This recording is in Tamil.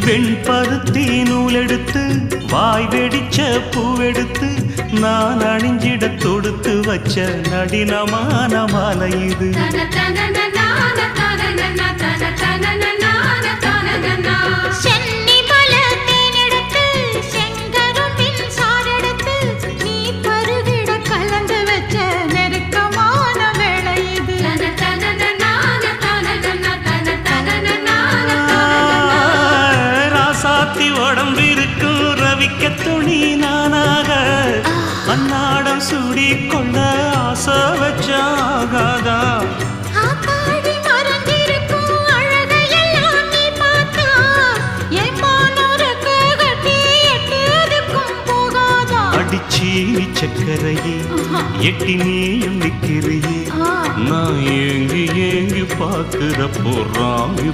வெண்பருத்தி நூலெடுத்து வாய் வெடிச்ச பூவெடுத்து நான் அணிஞ்சிட தொடுத்து வச்ச நடினமான மாலை இது. உடம்பிருக்கும் ரவிக்க துணி நானாக அன்னாடம் சூடி கொண்ட ஆசை வச்சாகாதா. அடிச்சீனி சக்கரையே எட்டி நீயும் நிக்கிறையே நான் ஏங்கி ஏங்கி பார்க்கிற போறாங்க.